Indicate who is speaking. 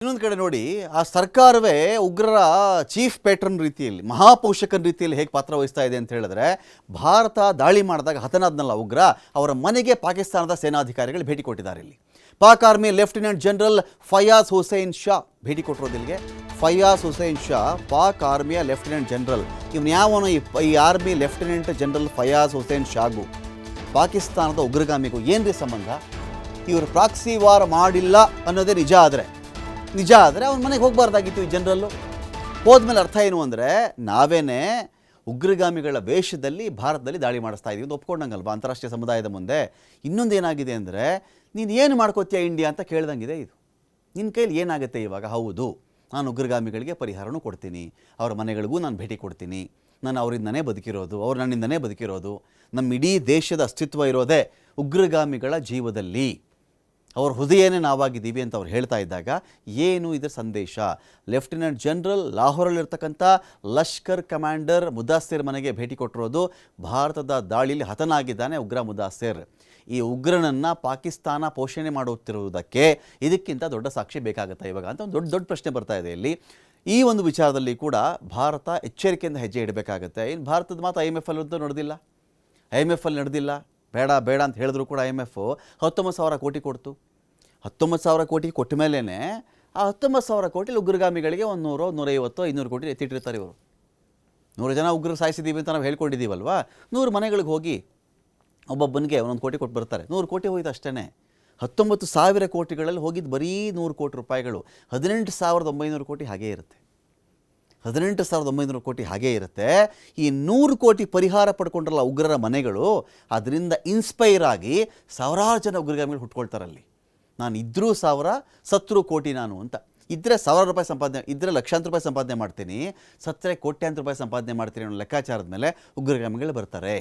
Speaker 1: ಇನ್ನೊಂದು ಕಡೆ ನೋಡಿ, ಆ ಸರ್ಕಾರವೇ ಉಗ್ರರ ಚೀಫ್ ಪ್ಯಾಟ್ರನ್ ರೀತಿಯಲ್ಲಿ, ಮಹಾಪೋಷಕನ ರೀತಿಯಲ್ಲಿ ಹೇಗೆ ಪಾತ್ರ ವಹಿಸ್ತಾ ಇದೆ ಅಂತ ಹೇಳಿದ್ರೆ, ಭಾರತ ದಾಳಿ ಮಾಡಿದಾಗ ಹತನಾದ್ನಲ್ಲ ಉಗ್ರ, ಅವರ ಮನೆಗೆ ಪಾಕಿಸ್ತಾನದ ಸೇನಾಧಿಕಾರಿಗಳು ಭೇಟಿ ಕೊಟ್ಟಿದ್ದಾರೆ. ಇಲ್ಲಿ Pak army lieutenant general Fayaz Hussain Shah ಭೇಟಿ ಕೊಟ್ಟಿರೋದು. ಇಲ್ಲಿಗೆ ಫಯಾಜ್ ಹುಸೇನ್ ಶಾ ಪಾಕ್ ಆರ್ಮಿಯ ಲೆಫ್ಟಿನೆಂಟ್ ಜನರಲ್. ಇವನು ಯಾವನು ಈ army lieutenant general Fayaz Hussain ಶಾಗೂ ಪಾಕಿಸ್ತಾನದ ಉಗ್ರಗಾಮಿಗೂ ಏನ್ರಿ ಸಂಬಂಧ? ಇವರು ಪ್ರಾಕ್ಸಿ ವಾರ್ ಮಾಡಿಲ್ಲ ಅನ್ನೋದೇ ನಿಜ ಆದರೆ ಅವ್ನ ಮನೆಗೆ ಹೋಗಬಾರ್ದಾಗಿತ್ತು ಈ ಜನರಲ್ಲು. ಹೋದ್ಮೇಲೆ ಅರ್ಥ ಏನು ಅಂದರೆ, ನಾವೇನೇ ಉಗ್ರಗಾಮಿಗಳ ವೇಷದಲ್ಲಿ ಭಾರತದಲ್ಲಿ ದಾಳಿ ಮಾಡಿಸ್ತಾ ಇದ್ದೀವಿ ಅಂತ ಒಪ್ಕೊಂಡಂಗಲ್ವಾ ಅಂತಾರಾಷ್ಟ್ರೀಯ ಸಮುದಾಯದ ಮುಂದೆ. ಇನ್ನೊಂದು ಏನಾಗಿದೆ ಅಂದರೆ, ನೀನು ಏನು ಮಾಡ್ಕೋತೀಯ ಇಂಡಿಯಾ ಅಂತ ಕೇಳ್ದಂಗಿದೆ ಇದು. ನಿನ್ನ ಕೈಲಿ ಏನಾಗುತ್ತೆ ಇವಾಗ? ಹೌದು, ನಾನು ಉಗ್ರಗಾಮಿಗಳಿಗೆ ಪರಿಹಾರನೂ ಕೊಡ್ತೀನಿ, ಅವರ ಮನೆಗಳಿಗೂ ನಾನು ಭೇಟಿ ಕೊಡ್ತೀನಿ, ನಾನು ಅವರಿಂದನೇ ಬದುಕಿರೋದು, ಅವ್ರು ನನ್ನಿಂದನೇ ಬದುಕಿರೋದು, ನಮ್ಮ ಇಡೀ ದೇಶದ ಅಸ್ತಿತ್ವ ಇರೋದೇ ಉಗ್ರಗಾಮಿಗಳ ಜೀವದಲ್ಲಿ, ಅವ್ರ ಹೃದಯನೇ ನಾವಾಗಿದ್ದೀವಿ ಅಂತ ಅವ್ರು ಹೇಳ್ತಾ ಇದ್ದಾಗ ಏನು ಇದರ ಸಂದೇಶ? ಲೆಫ್ಟಿನೆಂಟ್ ಜನರಲ್ ಲಾಹೋರಲ್ಲಿರ್ತಕ್ಕಂಥ ಲಷ್ಕರ್ ಕಮಾಂಡರ್ ಮುದಾಸಿರ್ ಮನೆಗೆ ಭೇಟಿ ಕೊಟ್ಟಿರೋದು. ಭಾರತದ ದಾಳಿಯಲ್ಲಿ ಹತನಾಗಿದ್ದಾನೆ ಉಗ್ರ ಮುದಾಸಿರ್. ಈ ಉಗ್ರನನ್ನು ಪಾಕಿಸ್ತಾನ ಪೋಷಣೆ ಮಾಡುತ್ತಿರುವುದಕ್ಕೆ ಇದಕ್ಕಿಂತ ದೊಡ್ಡ ಸಾಕ್ಷಿ ಬೇಕಾಗುತ್ತಾ ಇವಾಗ ಅಂತ ಒಂದು ದೊಡ್ಡ ಪ್ರಶ್ನೆ ಬರ್ತಾ ಇದೆ ಇಲ್ಲಿ. ಈ ಒಂದು ವಿಚಾರದಲ್ಲಿ ಕೂಡ ಭಾರತ ಎಚ್ಚರಿಕೆಯಿಂದ ಹೆಜ್ಜೆ ಇಡಬೇಕಾಗತ್ತೆ. ಇನ್ನು ಭಾರತದ ಮಾತು IMF ಅಂತೂ ನಡೆದಿಲ್ಲ, IMF ನಡೆದಿಲ್ಲ, ಬೇಡ ಬೇಡ ಅಂತ ಹೇಳಿದ್ರು ಕೂಡ IMF 19,000 ಕೋಟಿ ಕೊಡ್ತು. 19,000 ಕೋಟಿ ಕೊಟ್ಟ ಮೇಲೇ ಆ 19,000 ಕೋಟಿಲಿ ಉಗ್ರಗಾಮಿಗಳಿಗೆ 100, 150, 200 ಕೋಟಿ ಎತ್ತಿಟ್ಟಿರ್ತಾರೆ ಇವರು. 100 ಜನ ಉಗ್ರರು ಸಾಯಿಸಿದ್ದೀವಿ ಅಂತ ನಾವು ಹೇಳ್ಕೊಂಡಿದ್ದೀವಲ್ವಾ, 100 ಮನೆಗಳಿಗೆ ಹೋಗಿ ಒಬ್ಬೊಬ್ಬನಿಗೆ 1 ಕೋಟಿ ಕೊಟ್ಟು ಬರ್ತಾರೆ. 100 ಕೋಟಿ ಹೋಯ್ತು ಅಷ್ಟೇ. 19,000 ಕೋಟಿಗಳಲ್ಲಿ ಹೋಗಿದ್ದು ಬರೀ 100 ಕೋಟಿ ರೂಪಾಯಿಗಳು. 18,900 ಕೋಟಿ ಹಾಗೇ ಇರುತ್ತೆ. 18,900 ಕೋಟಿ ಹಾಗೇ ಇರುತ್ತೆ. ಈ 100 ಕೋಟಿ ಪರಿಹಾರ ಪಡ್ಕೊಂಡ್ರಲ್ಲ ಉಗ್ರರ ಮನೆಗಳು, ಅದರಿಂದ ಇನ್ಸ್ಪೈರ್ ಆಗಿ ಸಾವಿರಾರು ಜನ ಉಗ್ರಗಾಮಿಗಳು ಹುಟ್ಕೊಳ್ತಾರಲ್ಲಿ. ನಾನು ಇದ್ರೂ 1000, ಸತ್ರು ಕೋಟಿ ನಾನು ಅಂತ. ಇದ್ದರೆ 1,000 ರೂಪಾಯಿ ಸಂಪಾದನೆ, ಇದ್ದರೆ ಲಕ್ಷಾಂತರ ರೂಪಾಯಿ ಸಂಪಾದನೆ ಮಾಡ್ತೀನಿ, ಸತ್ತರೆ ಕೋಟ್ಯಾಂತರ ರೂಪಾಯಿ ಸಂಪಾದನೆ ಮಾಡ್ತೀನಿ ಅನ್ನೋ ಲೆಕ್ಕಾಚಾರದ ಮೇಲೆ ಉಗ್ರಗಾಮಿಗಳು ಬರ್ತಾರೆ.